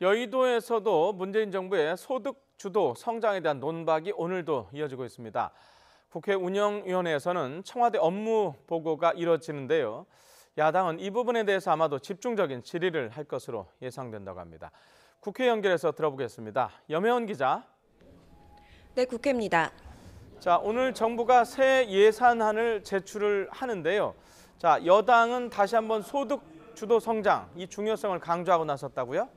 여의도에서도 문재인 정부의 소득 주도 성장에 대한 논박이 오늘도 이어지고 있습니다. 국회 운영위원회에서는 청와대 업무 보고가 이뤄지는데요. 야당은 이 부분에 대해서 아마도 집중적인 질의를 할 것으로 예상된다고 합니다. 국회 연결해서 들어보겠습니다. 염혜원 기자. 네, 국회입니다. 자, 오늘 정부가 새 예산안을 제출을 하는데요. 자, 여당은 다시 한번 소득 주도 성장, 이 중요성을 강조하고 나섰다고요?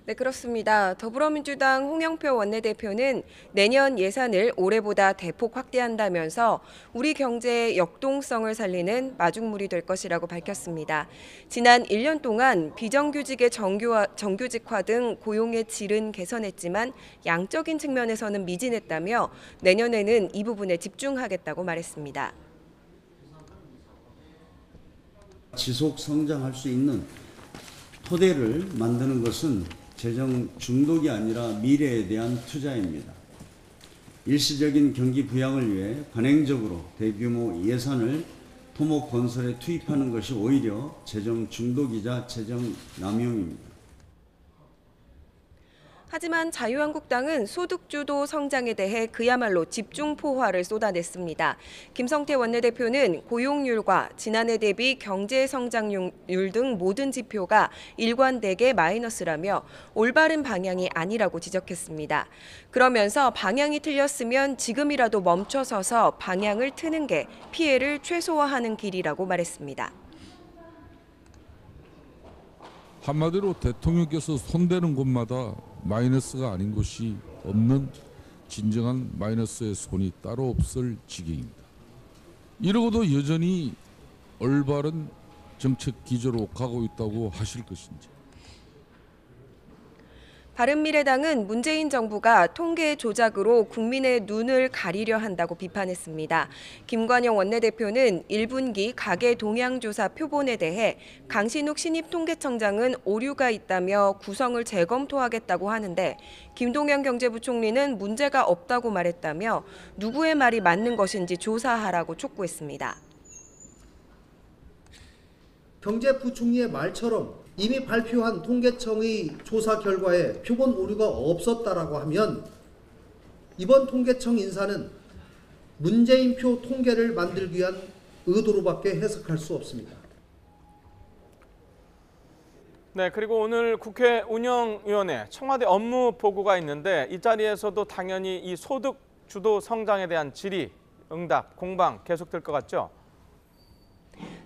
네, 그렇습니다. 더불어민주당 홍영표 원내대표는 내년 예산을 올해보다 대폭 확대한다면서 우리 경제의 역동성을 살리는 마중물이 될 것이라고 밝혔습니다. 지난 1년 동안 비정규직의 정규직화 등 고용의 질은 개선했지만 양적인 측면에서는 미진했다며 내년에는 이 부분에 집중하겠다고 말했습니다. 지속 성장할 수 있는 토대를 만드는 것은 재정 중독이 아니라 미래에 대한 투자입니다. 일시적인 경기 부양을 위해 관행적으로 대규모 예산을 토목 건설에 투입하는 것이 오히려 재정 중독이자 재정 남용입니다. 하지만 자유한국당은 소득주도 성장에 대해 그야말로 집중포화를 쏟아냈습니다. 김성태 원내대표는 고용률과 지난해 대비 경제 성장률 등 모든 지표가 일관되게 마이너스라며 올바른 방향이 아니라고 지적했습니다. 그러면서 방향이 틀렸으면 지금이라도 멈춰서서 방향을 트는 게 피해를 최소화하는 길이라고 말했습니다. 한마디로 대통령께서 손대는 곳마다 마이너스가 아닌 곳이 없는 진정한 마이너스의 손이 따로 없을 지경입니다. 이러고도 여전히 올바른 정책 기조로 가고 있다고 하실 것인지. 바른미래당은 문재인 정부가 통계 조작으로 국민의 눈을 가리려 한다고 비판했습니다. 김관영 원내대표는 1분기 가계 동향조사 표본에 대해 강신욱 신입 통계청장은 오류가 있다며 구성을 재검토하겠다고 하는데 김동연 경제부총리는 문제가 없다고 말했다며 누구의 말이 맞는 것인지 조사하라고 촉구했습니다. 경제부총리의 말처럼 이미 발표한 통계청의 조사 결과에 표본 오류가 없었다라고 하면 이번 통계청 인사는 문재인표 통계를 만들기 위한 의도로밖에 해석할 수 없습니다. 네, 그리고 오늘 국회 운영위원회 청와대 업무 보고가 있는데 이 자리에서도 당연히 이 소득 주도 성장에 대한 질의, 응답, 공방 계속될 것 같죠?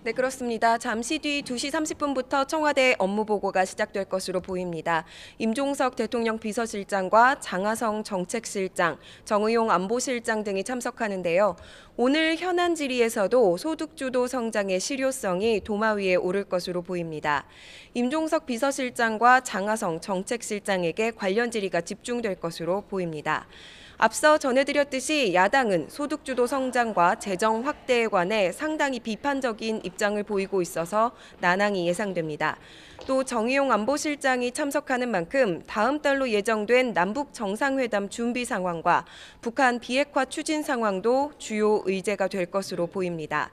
네, 그렇습니다. 잠시 뒤 2시 30분부터 청와대 업무 보고가 시작될 것으로 보입니다. 임종석 대통령 비서실장과 장하성 정책실장, 정의용 안보실장 등이 참석하는데요. 오늘 현안 질의에서도 소득주도 성장의 실효성이 도마 위에 오를 것으로 보입니다. 임종석 비서실장과 장하성 정책실장에게 관련 질의가 집중될 것으로 보입니다. 앞서 전해드렸듯이 야당은 소득주도 성장과 재정 확대에 관해 상당히 비판적인 입장을 보이고 있어서 난항이 예상됩니다. 또 정의용 안보실장이 참석하는 만큼 다음 달로 예정된 남북 정상회담 준비 상황과 북한 비핵화 추진 상황도 주요 의제가 될 것으로 보입니다.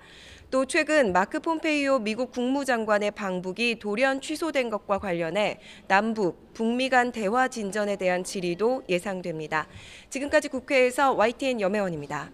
또 최근 마크 폼페이오 미국 국무장관의 방북이 돌연 취소된 것과 관련해 남북, 북미 간 대화 진전에 대한 질의도 예상됩니다. 지금까지 국회에서 YTN 염혜원입니다.